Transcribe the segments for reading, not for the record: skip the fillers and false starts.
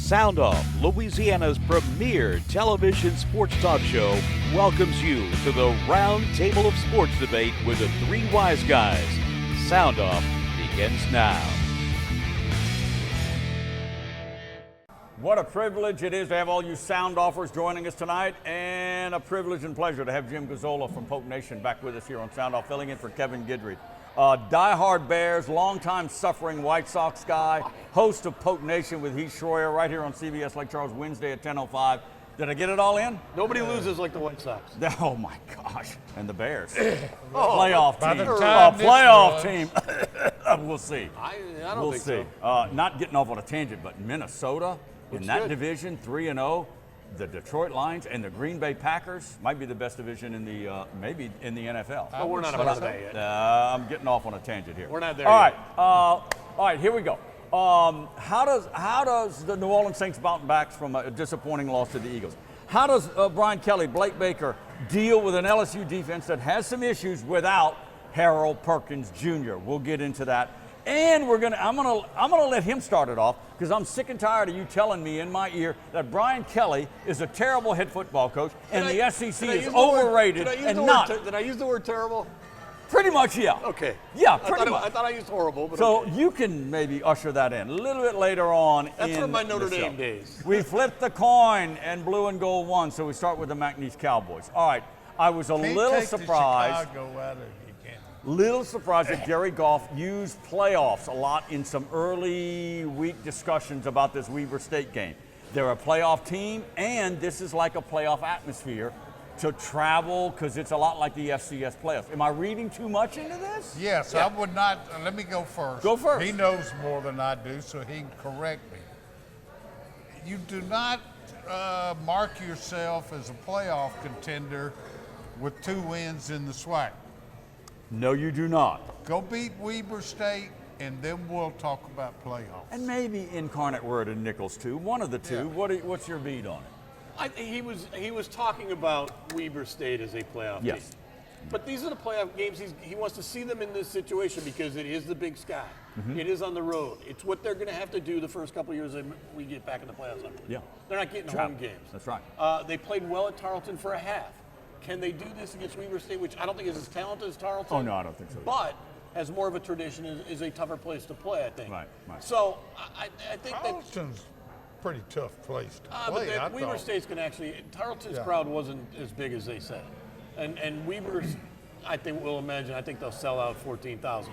SoundOff, Louisiana's premier television sports talk show, welcomes you to the round table of sports debate with the three wise guys. SoundOff begins now. What a privilege it is to have all you sound offers joining us tonight, and a privilege and pleasure to have Jim Gazollo from Polk Nation back with us here on Sound Off, filling in for Kevin Guidry. Die-hard Bears, longtime suffering White Sox guy, host of Polk Nation with Heath Schroyer right here on CBS Lake Charles Wednesday at 10:05. Did I get it all in? Nobody loses like the White Sox. Oh my gosh, and the Bears. Playoff team. Playoff team. We'll see. I don't think so. Not getting off on a tangent, but Minnesota in that division, 3-0. The Detroit Lions and the Green Bay Packers might be the best division in the maybe in the NFL. But we're not about that yet. I'm getting off on a tangent here. We're not there yet. yet. All right, here we go. How does the New Orleans Saints bounce back from a disappointing loss to the Eagles? How does Brian Kelly, Blake Baker deal with an LSU defense that has some issues without Harold Perkins Jr.? We'll get into that. And I'm gonna let him start it off because I'm sick and tired of you telling me in my ear that Brian Kelly is a terrible head football coach and the SEC is overrated and not. Did I use the word terrible? Pretty much, yeah. Okay. Yeah, pretty much. I thought I used horrible. But so okay. You can maybe usher that in a little bit later on. That's from my Notre Dame days. We flipped the coin and blue and gold won, so we start with the McNeese Cowboys. All right, I was a little surprised. Little surprised that Jerry Goff used playoffs a lot in some early week discussions about this Weber State game. They're a playoff team, and this is like a playoff atmosphere to travel because it's a lot like the FCS playoffs. Am I reading too much into this? Yes, yeah. I would not. Let me go first. Go first. He knows more than I do, so he can correct me. You do not mark yourself as a playoff contender with 2 wins in the SWAC. No, you do not. Go beat Weber State, and then we'll talk about playoffs. And maybe Incarnate Word and Nichols too. One of the two. Yeah. What's your beat on it? He was talking about Weber State as a playoff team. Yes. But these are the playoff games. He wants to see them in this situation because it is the Big Sky. Mm-hmm. It is on the road. It's what they're going to have to do the first couple of years that we get back in the playoffs. Yeah. They're not getting home games. That's right. They played well at Tarleton for a half. Can they do this against Weber State, which I don't think is as talented as Tarleton? Oh, no, I don't think so. But has more of a tradition, is a tougher place to play, I think. Right. So I think Tarleton's a pretty tough place to play. But Weber State's can actually, Tarleton's crowd wasn't as big as they said. And Weber's, I think they'll sell out 14,000.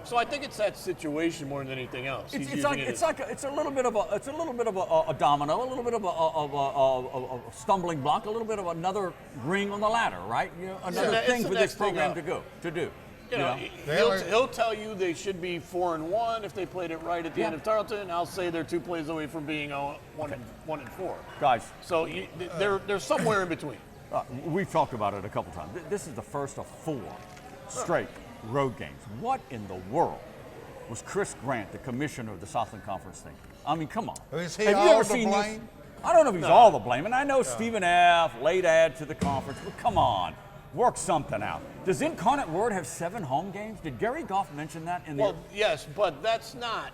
So I think it's that situation more than anything else. It's a little bit of a domino, a little bit of a stumbling block, a little bit of another ring on the ladder, right? You know, another thing for this program to do. You know, he'll tell you they should be 4-1 if they played it right at the end of Tarleton. I'll say they're 2 plays away from being 1-4. Guys, so they're somewhere in between. We've talked about it a couple times. This is the first of 4 straight road games. What in the world was Chris Grant, the commissioner of the Southland Conference, thinking? I mean, come on. Is he Have all you ever to seen blame? this? I don't know if he's all to blame, and I know Stephen F. late ad to the conference, but come on, work something out. Does Incarnate Word have 7 home games? Did Gary Goff mention that in the? Well, yes, but that's not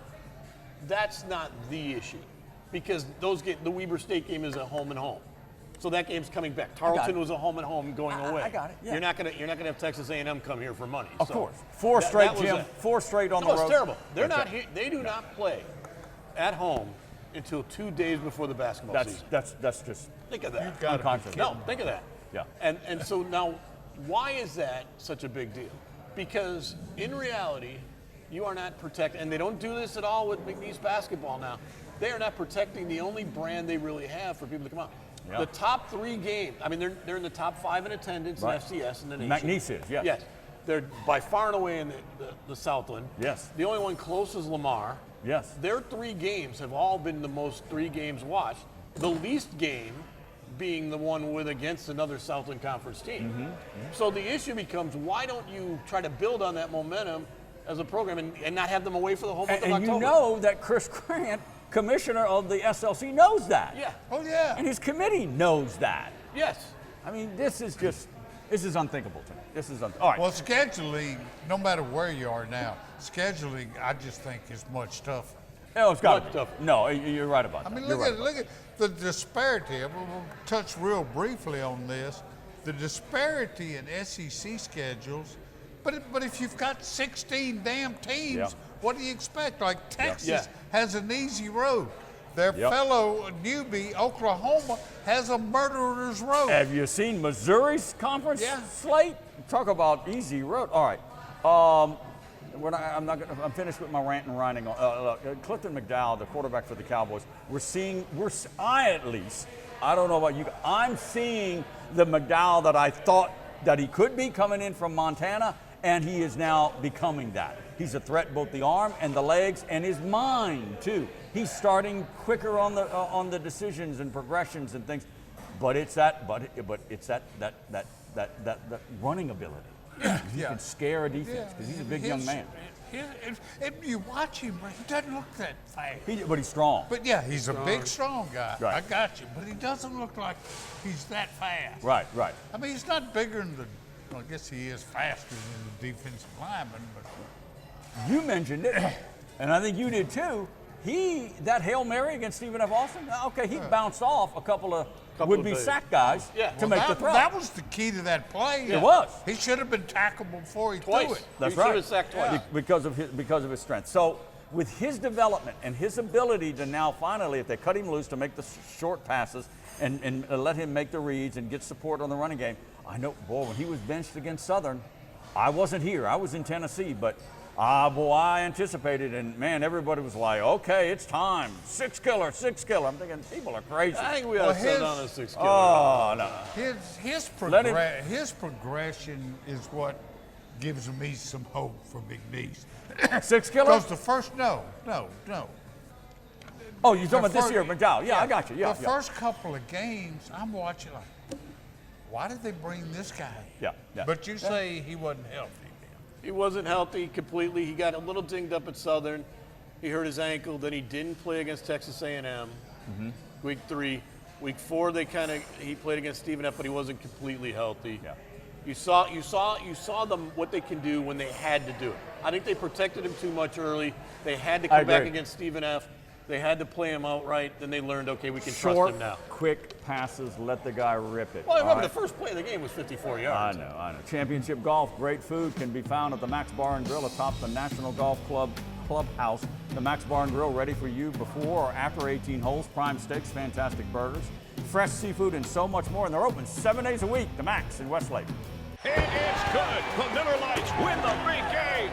the issue, because the Weber State game is a home and home. So that game's coming back. Tarleton was a home and home going away. I got it. Yeah. You're not gonna have Texas A&M come here for money. Of course, 4 straight, Jim. 4 straight on the road. It's terrible. They're not here. They do not play at home until 2 days before the basketball season. That's just think of that. You've got to No, think of that. Yeah. And so now, why is that such a big deal? Because in reality, you are not protecting, and they don't do this at all with McNeese basketball now. They are not protecting the only brand they really have for people to come out. Yeah. The top 3 games, I mean, they're in the top 5 in attendance in FCS in the nation. McNeese is, yes. Yes. They're by far and away in the Southland. Yes. The only one close is Lamar. Yes. Their 3 games have all been the most 3 games watched. The least game being the one against another Southland Conference team. Mm-hmm. Mm-hmm. So the issue becomes, why don't you try to build on that momentum as a program and not have them away for the whole month of October? And you know that Chris Grant, commissioner of the SLC, knows that. Yeah. Oh, yeah. And his committee knows that. Yes. I mean, this is unthinkable to me. All right. Well, scheduling, no matter where you are now, scheduling, I just think is much tougher. Oh, it's got Much to be. tougher. No, you're right about that. I mean, You're right look at the disparity. We'll touch real briefly on this. The disparity in SEC schedules. But if you've got 16 damn teams, Yeah. what do you expect? Like Texas Yeah. has an easy road. Their fellow newbie, Oklahoma, has a murderer's road. Have you seen Missouri's conference slate? Talk about easy road. All right. I'm finished with my rant and rhyming. Clifton McDowell, the quarterback for the Cowboys, I don't know about you, I'm seeing the McDowell that I thought that he could be coming in from Montana, and he is now becoming that. He's a threat, both the arm and the legs, and his mind too. He's starting quicker on the decisions and progressions and things, but it's that running ability. He can scare a defense because he's a big young man. If you watch him, he doesn't look that fast. But he's strong. But yeah, he's a big, strong guy. Right. I got you. But he doesn't look like he's that fast. Right. I mean, he's not bigger than I guess he is faster than the defensive lineman, but You mentioned it, and I think you did too. That Hail Mary against Stephen F. Austin, okay, he bounced off a couple of would-be sack guys to make the throw. That was the key to that play. It was. He should have been tackled before he Twice. threw it. That's He right. should have sacked twice. Because of his strength. So with his development and his ability to now finally, if they cut him loose to make the short passes and let him make the reads and get support on the running game, I know, boy, when he was benched against Southern, I wasn't here. I was in Tennessee, but I anticipated, and man, everybody was like, okay, it's time. Six killer. I'm thinking, people are crazy. I think we ought to set on a 6 killer. Oh, no. His progression is what gives me some hope for McNeese. 6 killer? Because the first, no. Oh, you're talking about this year, McDowell. Yeah, I got you. Yeah, the first couple of games, I'm watching like, why did they bring this guy? Yeah. But you say he wasn't healthy. He wasn't healthy completely. He got a little dinged up at Southern. He hurt his ankle. Then he didn't play against Texas A&M. Week 3. Week 4, he played against Stephen F., but he wasn't completely healthy. Yeah. You saw them what they can do when they had to do it. I think they protected him too much early. They had to come back against Stephen F. They had to play him outright. Then they learned, okay, we can trust him now. Quick passes, let the guy rip it. Well, I remember the first play of the game was 54 yards. I know. Championship Golf, great food can be found at the Max Bar and Grill atop the National Golf Clubhouse. The Max Bar and Grill, ready for you before or after 18 holes. Prime steaks, fantastic burgers, fresh seafood, and so much more. And they're open 7 days a week. The Max in Westlake. It is good. The Miller Lights win the big game.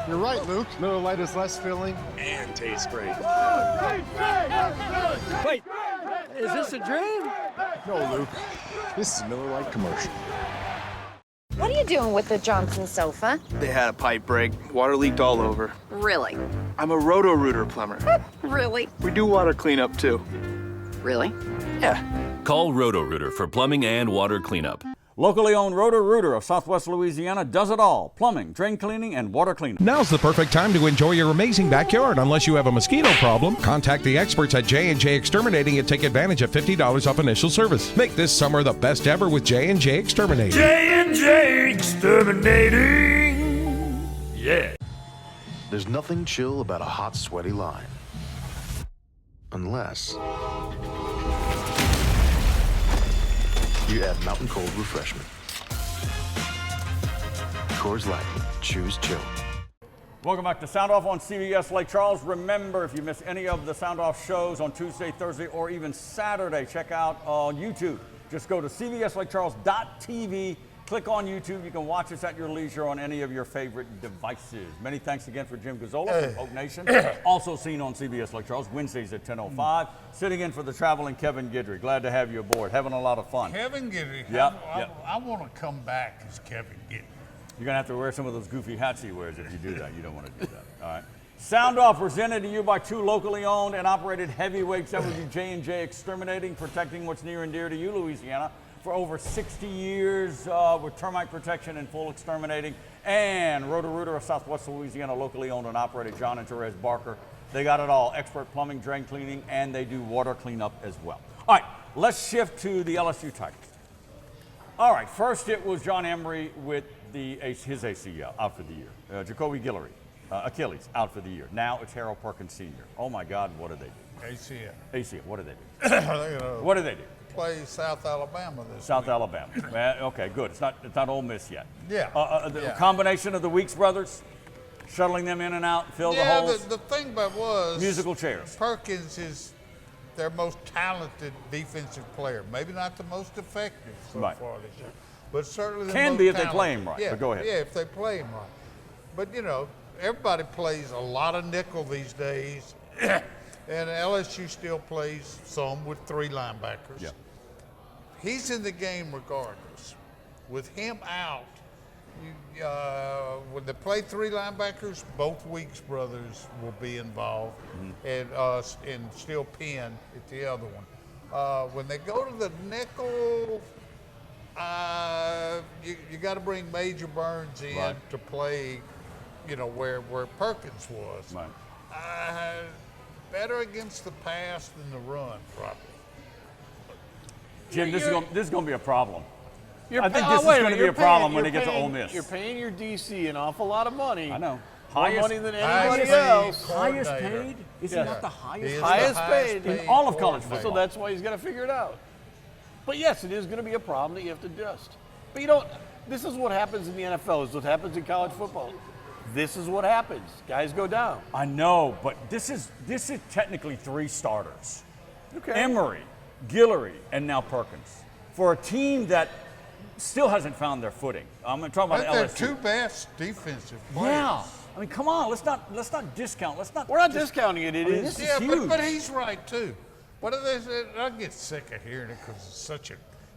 You're right, Luke. Miller Lite is less filling and tastes great. Wait, is this a dream? No, Luke. This is a Miller Lite commercial. What are you doing with the Johnson sofa? They had a pipe break. Water leaked all over. Really? I'm a Roto-Rooter plumber. Really? We do water cleanup, too. Really? Yeah. Call Roto-Rooter for plumbing and water cleanup. Locally owned Roto-Rooter of Southwest Louisiana does it all. Plumbing, drain cleaning, and water cleaning. Now's the perfect time to enjoy your amazing backyard. Unless you have a mosquito problem, contact the experts at J&J Exterminating and take advantage of $50 off initial service. Make this summer the best ever with J&J Exterminating. J&J Exterminating. Yeah. There's nothing chill about a hot, sweaty line. Unless you add Mountain Cold Refreshment. Coors Light. Choose chill. Welcome back to SoundOff on CBS Lake Charles. Remember, if you miss any of the SoundOff shows on Tuesday, Thursday, or even Saturday, check out on YouTube. Just go to cbslakecharles.tv, click on YouTube. You can watch us at your leisure on any of your favorite devices. Many thanks again for Jim Gazollo from Oak Nation, also seen on CBS Lake Charles, Wednesdays at 10:05. Sitting in for the traveling Kevin Guidry. Glad to have you aboard. Having a lot of fun. Kevin Guidry. I want to come back as Kevin Guidry. You're going to have to wear some of those goofy hats he wears if you do that. You don't want to do that. All right. SoundOff presented to you by 2 locally owned and operated heavyweights. That would be J&J Exterminating, protecting what's near and dear to you, Louisiana, for over 60 years with termite protection and full exterminating. And Roto-Rooter of Southwest Louisiana, locally owned and operated, John and Therese Barker. They got it all. Expert plumbing, drain cleaning, and they do water cleanup as well. All right, let's shift to the LSU Tigers. All right, first it was John Emery with his ACL out for the year. Jacoby Guillory Achilles, out for the year. Now it's Harold Perkins Sr. Oh my God, what did they do? ACL, what did they do? What did they do? Play South Alabama this South week. Alabama. Well, okay, good. It's not Ole Miss yet. Yeah. The combination of the Weeks brothers, shuttling them in and out, fill the holes. The thing about was musical chairs. Perkins is their most talented defensive player. Maybe not the most effective so far this year, but certainly the can most be if talented. they play him right. Yeah, but go ahead. Yeah, if they play him right. But everybody plays a lot of nickel these days, and LSU still plays some with 3 linebackers. Yeah. He's in the game regardless. With him out, when they play 3 linebackers, both Weeks brothers will be involved, and still Penn at the other one. When they go to the nickel, you got to bring Major Burns in to play, where Perkins was. Right. Better against the pass than the run, probably. Jim, this is going to be a problem. I think this this is going to be a problem when they get to Ole Miss. You're paying your DC an awful lot of money. I know. More money than anybody else. Highest paid? Is he not the highest? Highest paid in all of college football. So that's why he's got to figure it out. But yes, it is going to be a problem that you have to adjust. But this is what happens in the NFL. This is what happens in college football. This is what happens. Guys go down. I know, but this is technically 3 starters. Okay. Emory, Guillory, and now Perkins. For a team that still hasn't found their footing. I'm talking about LSU. They're 2 best defensive players. Yeah. I mean, come on. Let's not discount. We're not discounting it. It is. Yeah, huge. but he's right too. What are they? I get sick of hearing it because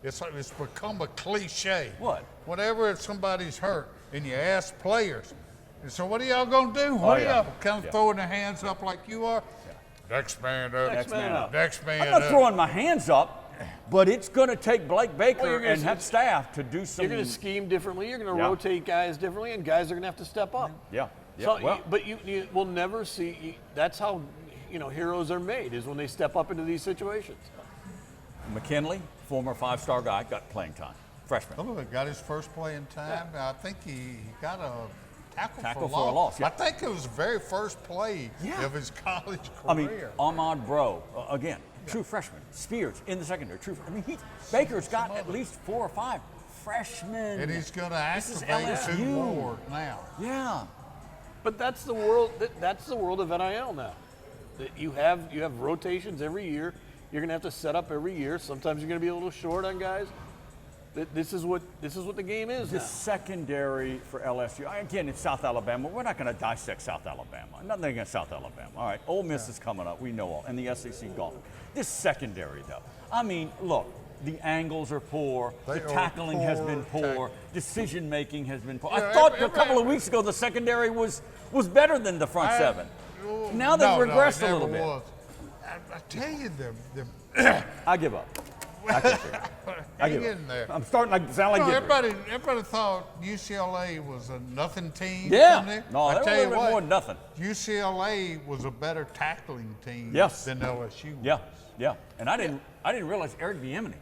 it's become a cliche. What? Whenever somebody's hurt and you ask players, and so what are y'all gonna do? What are y'all kind of throwing their hands up like you are? Next man up. Next man up. Next man I'm not up. throwing my hands up, but it's going to take Blake Baker and that staff to do some. You're going to scheme differently. You're going to rotate guys differently, and guys are going to have to step up. Yeah. So, but you will never see. That's how heroes are made, is when they step up into these situations. McKinley, former 5-star guy, got playing time. Freshman. Oh, got his first playing time. Yeah. I think he got a tackle for a loss. Yeah. I think it was the very first play of his college career. I mean, Ahmad Bro, again, true freshman. Spears in the secondary, true. I mean, Baker's got at least 4 or 5 freshmen. And he's going to activate 2 more now. Yeah. But that's the world. That's the world of NIL now. That you have rotations every year. You're going to have to set up every year. Sometimes you're going to be a little short on guys. This is what the game is. The secondary for LSU. Again, it's South Alabama. We're not going to dissect South Alabama. Nothing against South Alabama. All right, Ole Miss is coming up. We know all, and the SEC golf. This secondary, though. I mean, look, the angles are poor. The tackling has been poor. Decision making has been poor. I thought a couple of weeks ago the secondary was better than the front 7. Now they've regressed a little bit. I tell you, I give up. I give up. I'm starting to sound like everybody thought UCLA was a nothing team. Yeah. No, I tell you what, more than nothing. UCLA was a better tackling team than LSU was. Yeah. And I didn't realize Eric Bieniemy,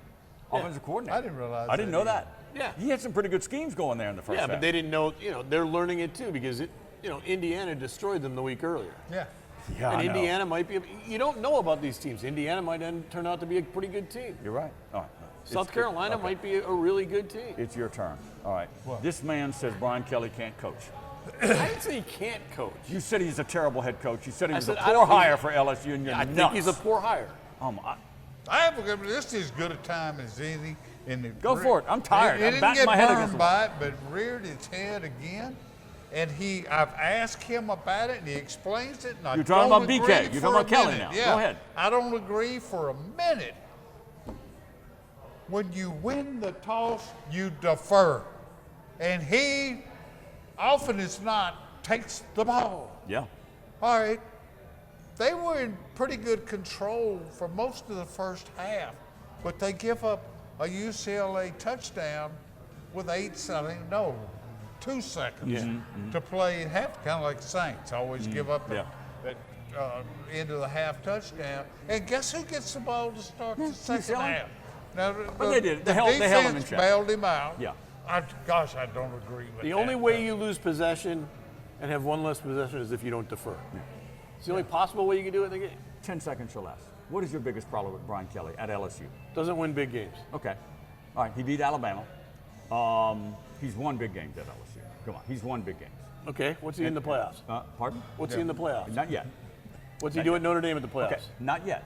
offensive coordinator. I didn't realize. I didn't know that. Yeah. He had some pretty good schemes going there in the first half. Yeah, but they didn't know. They're learning it too because Indiana destroyed them the week earlier. Yeah. Yeah, and Indiana might be. You don't know about these teams. Indiana might turn out to be a pretty good team. You're right. All right. South Carolina might be a really good team. It's your turn. All right. What? This man says Brian Kelly can't coach. I didn't say he can't coach. You said he's a terrible head coach. You said he was a poor hire for LSU, and you're nuts. I think he's a poor hire. I have this is as good a time as any. Go for it. I'm tired. He I'm didn't batting get my head burned against by it, but reared its head again. And I've asked him about it, and he explains it. And You're talking about BK. You're talking about Kelly now. Yeah. Go ahead. I don't agree for a minute. When you win the toss, you defer. And he, often as not, takes the ball. Yeah. All right. They were in pretty good control for most of the first half, but they give up a UCLA touchdown with 2 seconds to play in half, kind of like the Saints. Always give up that end of the half touchdown. And guess who gets the ball to start the second half? Now, they did. They held him in check. Bailed him out. Yeah. I don't agree with that. The only way you lose possession and have one less possession is if you don't defer. It's the only possible way you can do it in the game. 10 seconds or less. What is your biggest problem with Brian Kelly at LSU? Doesn't win big games. Okay. All right, he beat Alabama. He's won big games at LSU. Come on, he's won big games. Okay, what's he in the playoffs? Pardon? What's he in the playoffs? Not yet. What's he do at Notre Dame at the playoffs? Okay, not yet.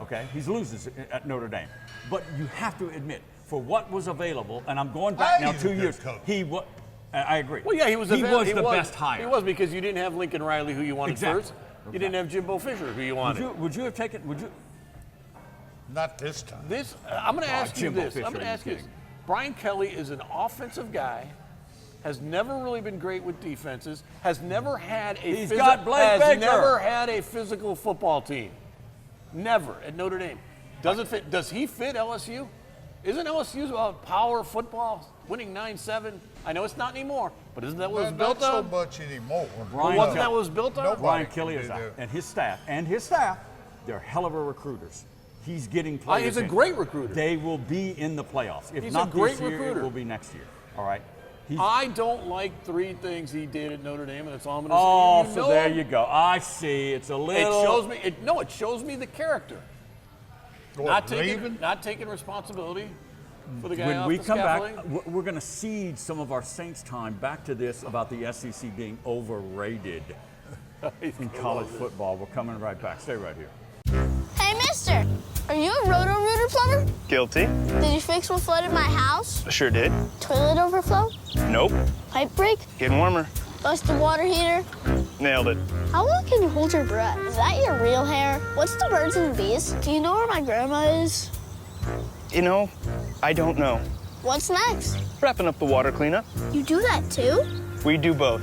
Okay, he's loses at Notre Dame. But you have to admit, for what was available, and I'm going back now 2 years, he was. I agree. Well, yeah, he was the best hire. He was because you didn't have Lincoln Riley, who you wanted first. Okay. You didn't have Jimbo Fisher, who you wanted. Would you have taken? Would you? Not this time. I'm going to ask you Jimbo this. Fisher, I'm going to ask you this. Brian Kelly is an offensive guy. Has never really been great with defenses. Has never had a never had a physical football team. Never at Notre Dame. Does he fit LSU? Isn't LSU about power football, winning 9-7? I know it's not anymore, but isn't that what it was built on? Not so much anymore. Wasn't that what it was built on? Brian Kelly is out, and his staff, they're hell of a recruiters. He's getting players. He's a great recruiter. They will be in the playoffs. If He's not a great this year, recruiter. it will be next year. All right. I don't like 3 things he did at Notre Dame, and that's all I'm going to say. So there you go. I see. It's a little. It shows me. It shows me the character. Not taking responsibility for the guy when off we the come scaffolding. back, we're going to cede some of our Saints time back to this about the SEC being overrated in college football. We're coming right back. Stay right here. Hey, mister, are you a roto-rooter plumber? Guilty. Did you fix what flooded my house? Sure did. Toilet overflow? Nope. Pipe break? Getting warmer. Busted water heater? Nailed it. How long can you hold your breath? Is that your real hair? What's the birds and the bees? Do you know where my grandma is? You know, I don't know. What's next? Wrapping up the water cleanup. You do that too? We do both.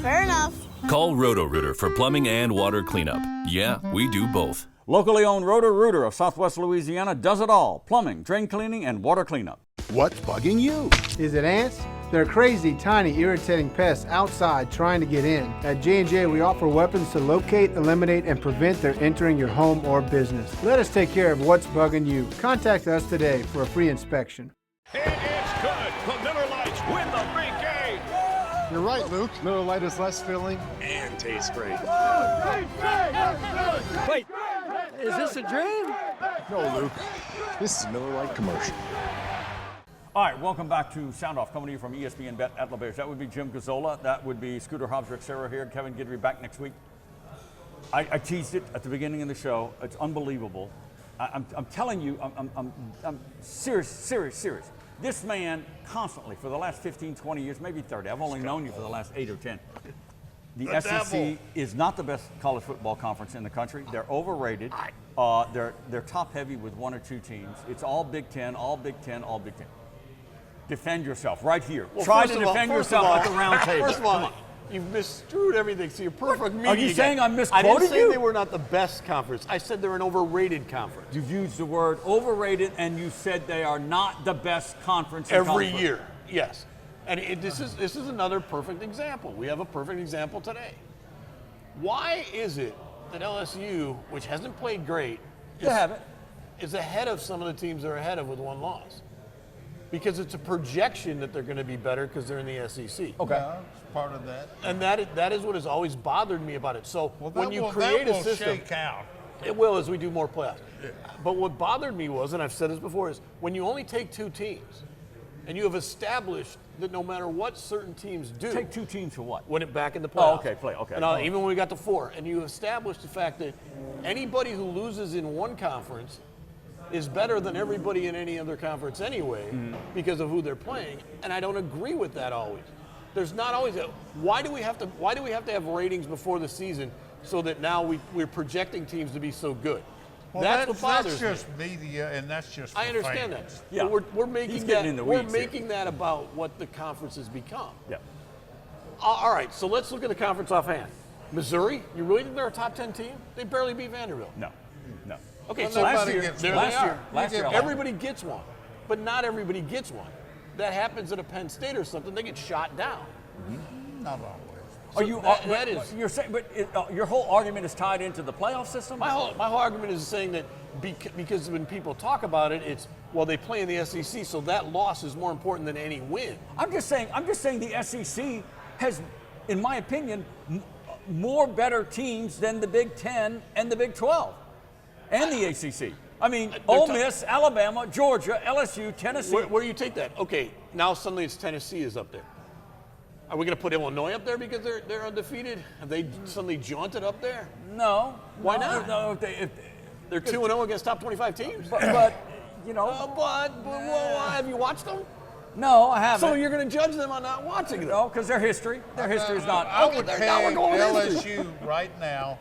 Fair enough. Call Roto-Rooter for plumbing and water cleanup. Yeah, we do both. Locally owned Roto-Rooter of Southwest Louisiana does it all. Plumbing, drain cleaning, and water cleanup. What's bugging you? Is it ants? They're crazy, tiny, irritating pests outside trying to get in. At J&J, we offer weapons to locate, eliminate, and prevent their entering your home or business. Let us take care of what's bugging you. Contact us today for a free inspection. It is good. The Miller Lights win the big game. You're right, Luke. Miller Lite is less filling and tastes great. Wait, is this a dream? No, Luke. This is a Miller Lite commercial. All right, welcome back to SoundOff, coming to you from ESPN Bet at LaBears. That would be Jim Gazollo. That would be Scooter Hobbs, Rick Serra here. Kevin Guidry back next week. I teased it at the beginning of the show. It's unbelievable. I'm telling you, I'm serious. This man constantly, for the last 15, 20 years, maybe 30, I've only known you for the last 8 or 10. The SEC is not the best college football conference in the country. They're overrated. They're top heavy with 1 or 2 teams. It's all Big Ten, all Big Ten, all Big Ten. Defend yourself right here. Well, Try to defend yourself at the round table. First of all, you've misconstrued everything, so you're perfect media. Are you saying I'm I misquoting didn't say you? they were not the best conference. I said they're an overrated conference. You've used the word overrated, and you said they are not the best conference in Every college football. year, yes. And this is another perfect example. We have a perfect example today. Why is it that LSU, which hasn't played great, is ahead of some of the teams they're ahead of with 1 loss? Because it's a projection that they're going to be better because they're in the SEC. Okay. Yeah, it's part of that. And that is what has always bothered me about it. So when you that create will a system, shake out. it will as we do more playoffs. Yeah. But what bothered me was, and I've said this before, is when you only take 2 teams and you have established that no matter what certain teams do. Take 2 teams for what? Win it back in the playoffs. Okay. And even when we got to 4, and you established the fact that anybody who loses in one conference is better than everybody in any other conference anyway because of who they're playing, and I don't agree with that always. There's not always a, why do we have to have ratings before the season so that now we're projecting teams to be so good? Well, that's what bothers me. That's just media, and that's just for I understand fans. that. Yeah. But we're making that that about what the conference has become. Yeah. All right, so let's look at the conference offhand. Missouri, you really think they're a top 10 team? They barely beat Vanderbilt. No. Okay, Well, so last year, everybody gets one, but not everybody gets one. That happens at a Penn State or something, they get shot down. Not always. So you're saying, but your whole argument is tied into the playoff system? My whole argument is saying that because when people talk about it, it's, well, they play in the SEC, so that loss is more important than any win. I'm just saying the SEC has in my opinion, more better teams than the Big Ten and the Big 12 and the ACC. I mean, Ole Miss, Alabama, Georgia, LSU, Tennessee. Where do you take that? Okay, now suddenly it's Tennessee is up there. Are we going to put Illinois up there because they're undefeated? Have they suddenly jaunted up there? No. Why not? No, they're 2-0 against top 25 teams. But you know. Have you watched them? No, I haven't. So you're going to judge them on not watching them? No, because their history is not. I would peg LSU right now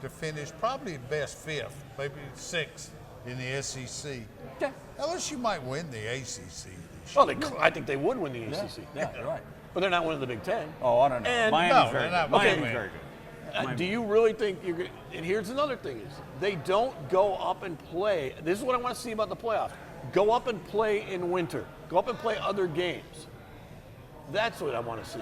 to finish probably best fifth, maybe sixth in the SEC. Okay. LSU might win the ACC this year. Well, I think they would win the ACC. Yeah, you're right. But they're not winning the Big Ten. Oh, I don't know. And Miami's very good. Miami's very good. Do you really think you're going to? And here's another thing: is they don't go up and play. This is what I want to see about the playoffs. Go up and play in winter. Go up and play other games. That's what I want to see.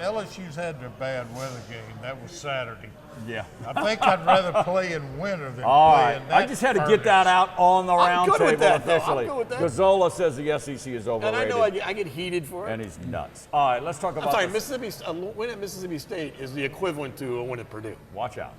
LSU's had their bad weather game. That was Saturday. Yeah. I think I'd rather play in winter than all play right. in that. I just had to get that out on the round table officially. I'm good with that. Gazollo says the SEC is overrated. And I know I get heated for it. And he's nuts. All right, let's talk about a win at Mississippi State is the equivalent to a win at Purdue. Watch out.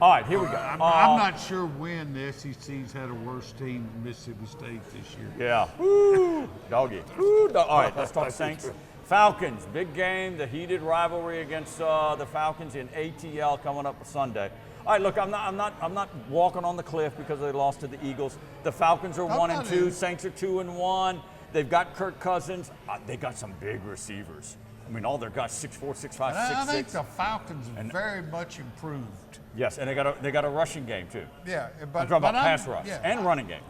All right, here we go. I'm not sure when the SEC's had a worse team than Mississippi State this year. Yeah. Woo. Doggy. Woo. All right, let's talk Saints. Falcons, big game, the heated rivalry against the Falcons in ATL coming up Sunday. All right, look, I'm not walking on the cliff because they lost to the Eagles. The Falcons are 1-2, Saints are 2-1. They've got Kirk Cousins. They got some big receivers. I mean, all their guys 6'4", 6'5", 6'6". I think the Falcons have very much improved. Yes, and they got a rushing game too. Yeah, but I'm talking about pass rush and running game.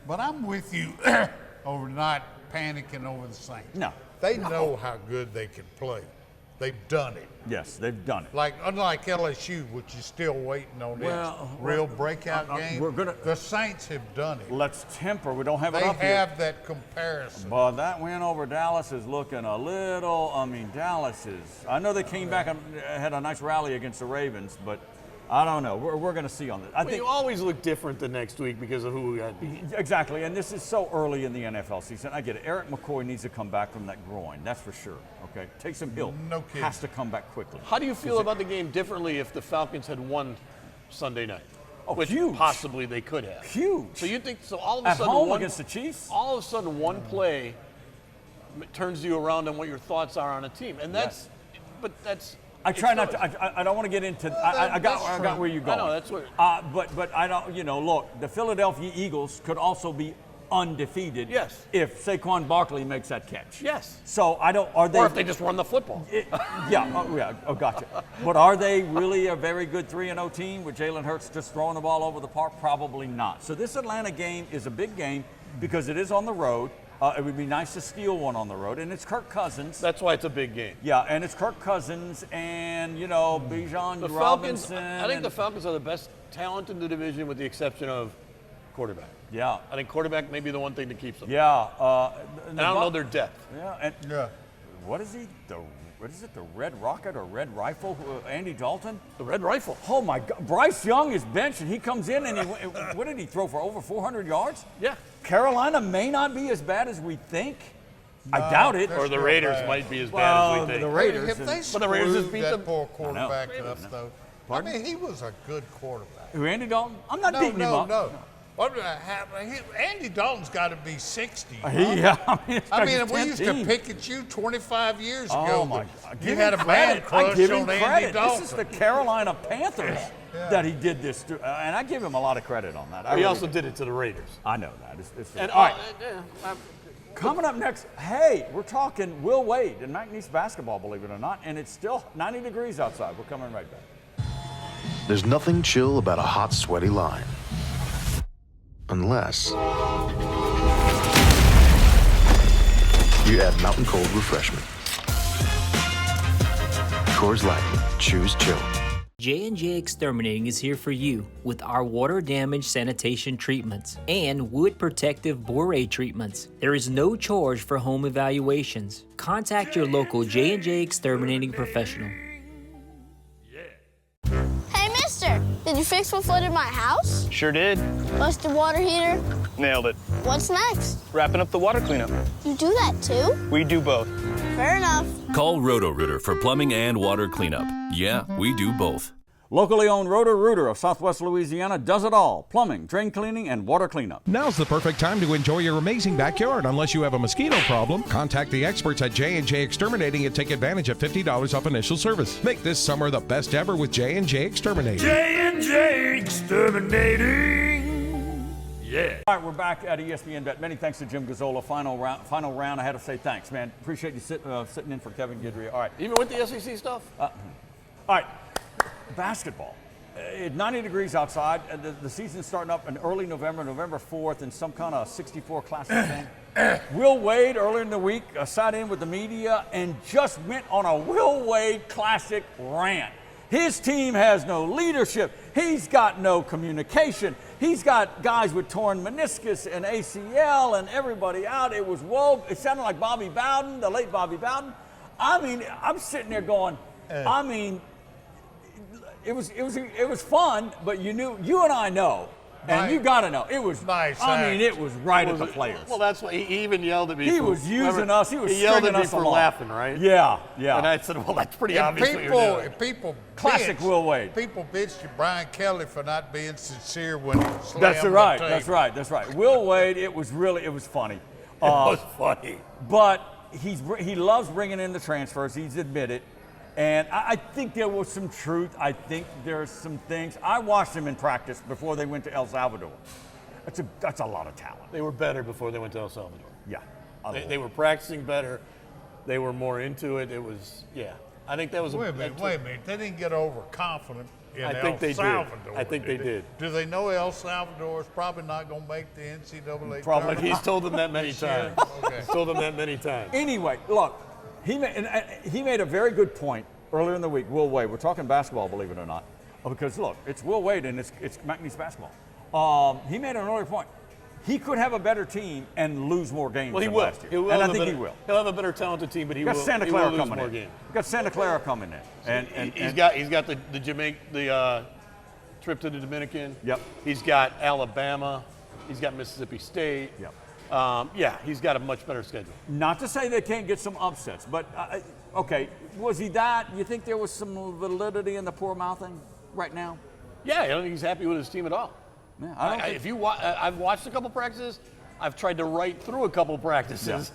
But I'm with you over not panicking over the Saints. No. They know how good they can play. They've done it. Yes, they've done it. Like unlike LSU, which is still waiting on this real breakout game. The Saints have done it. Let's temper. We don't have it up here. They have that comparison. But that win over Dallas is looking a little. I mean, Dallas is. I know they came back and had a nice rally against the Ravens, but I don't know. We're going to see on this. I think you always look different the next week because of who we got. Exactly, and this is so early in the NFL season. I get it. Eric McCoy needs to come back from that groin. That's for sure. Okay, Taysom Hill has to come back quickly. How do you feel about the game differently if the Falcons had won Sunday night? Oh, which huge. Possibly they could have. Huge. So you think so? All of a At sudden, home against the Chiefs. All of a sudden, one play turns you around on what your thoughts are on a team, and that's. But that's. I try not to. I don't want to get into. I got where you're going. I know that's what. But I don't. You know, look, the Philadelphia Eagles could also be undefeated. Yes. If Saquon Barkley makes that catch. Yes. So I don't. Are they? Or if they just run the football. Gotcha. But are they really a very good 3-0 team with Jalen Hurts just throwing the ball over the park? Probably not. So this Atlanta game is a big game because it is on the road. It would be nice to steal one on the road, and it's Kirk Cousins. That's why it's a big game. Yeah, and it's Kirk Cousins and, Bijan Robinson. I think the Falcons are the best talent in the division with the exception of quarterback. Yeah. I think quarterback may be the one thing that keeps them. Yeah. And I don't know their depth. Yeah. What is he? What is it, the Red Rocket or Red Rifle? Andy Dalton? The Red Rifle. Oh, my God. Bryce Young is benched, and he comes in, and what did he throw for, over 400 yards? Yeah. Carolina may not be as bad as we think. I doubt it. Or the Raiders might be as bad as we think. The Raiders. If they screwed that poor quarterback up, though. Pardon? I mean, he was a good quarterback. Who, Andy Dalton? I'm not beating him up. No. Andy Dalton's got to be 60. Yeah, I mean, we used to pick at you 25 years ago. Oh, my God. You had a man crush on Andy Dalton. This is the Carolina Panthers that he did this to, and I give him a lot of credit on that. He also did it to the Raiders. I know that. And all right. Coming up next, we're talking Will Wade and McNeese basketball, believe it or not, and it's still 90 degrees outside. We're coming right back. There's nothing chill about a hot, sweaty line. Unless you add Mountain Cold Refreshment. Coors Light. Choose chill. J&J Exterminating is here for you with our water damage sanitation treatments and wood protective borate treatments. There is no charge for home evaluations. Contact your local J&J Exterminating professional. Hey, mister, did you fix what flooded my house? Sure did. Busted water heater? Nailed it. What's next? Wrapping up the water cleanup. You do that too? We do both. Fair enough. Call Roto-Rooter for plumbing and water cleanup. Yeah, we do both. Locally owned Roto-Rooter of Southwest Louisiana does it all. Plumbing, drain cleaning, and water cleanup. Now's the perfect time to enjoy your amazing backyard. Unless you have a mosquito problem, contact the experts at J&J Exterminating and take advantage of $50 off initial service. Make this summer the best ever with J&J Exterminating. J&J Exterminating. Yeah. All right, we're back at ESPN Bet. Many thanks to Jim Gazollo. Final round. I had to say thanks, man. Appreciate you sitting in for Kevin Guidry. All right. Even with the SEC stuff? All right. Basketball. 90 degrees outside. The season's starting up in early November, November 4th, in some kind of 64 classic thing. Will Wade, earlier in the week, sat in with the media and just went on a Will Wade classic rant. His team has no leadership. He's got no communication. He's got guys with torn meniscus and ACL and everybody out. It sounded like Bobby Bowden, the late Bobby Bowden. I mean, I'm sitting there going, it was fun, but you and I know, and you got to know, it was nice. It was right at the players. Well, that's why he even yelled at me. He was using us. He was yelled at me us for along. laughing, right? Yeah. And I said, well, that's pretty obvious what you're doing. People classic bitch, Will Wade. People bitched at Brian Kelly for not being sincere when he slammed That's the right. tape. That's right. Will Wade. It was funny. It was funny. But he loves bringing in the transfers. He's admitted. And I think there was some truth. I think there's some things. I watched them in practice before they went to El Salvador. That's a lot of talent. They were better before they went to El Salvador. Yeah. They were practicing better. They were more into it. It was, yeah. I think that was Wait a minute. They didn't get overconfident in I El think they Salvador. did. I think they did. Do they know El Salvador is probably not going to make the NCAA Probably. tournament? He's told them that many times. Okay. He's told them that many times. Anyway, look, he made a very good point earlier in the week. Will Wade. We're talking basketball, believe it or not, because look, it's Will Wade and it's McNeese basketball. He made an earlier point. He could have a better team and lose more games than last year. And I think he will. He'll have a better talented team, but he will lose more games. Got Santa Clara coming in. And he's got the trip to the Dominican. Yep. He's got Alabama. He's got Mississippi State. Yep. He's got a much better schedule. Not to say they can't get some upsets, but okay, was he that? You think there was some validity in the poor mouthing right now? Yeah, I don't think he's happy with his team at all. Yeah, I've watched a couple practices. I've tried to write through a couple practices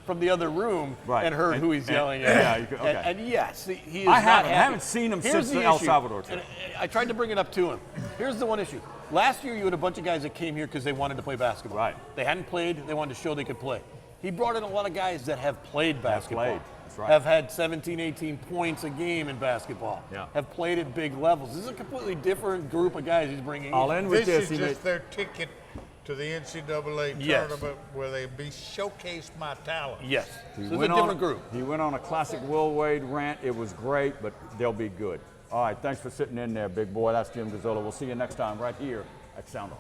from the other room and heard who he's yelling at. And yes, he is I not happy. haven't seen him since the El Salvador trip. I tried to bring it up to him. Here's the one issue. Last year you had a bunch of guys that came here because they wanted to play basketball. Right. They hadn't played. They wanted to show they could play. He brought in a lot of guys that have played basketball. That's right. Have had 17, 18 points a game in basketball. Yeah. Have played at big levels. This is a completely different group of guys he's bringing in. I'll end with This is just their ticket to the NCAA tournament where they be showcase my talent. Yes. So it's a different group. He went on a classic Will Wade rant. It was great, but they'll be good. All right, thanks for sitting in there, big boy. That's Jim Gazollo. We'll see you next time right here at SoundOff.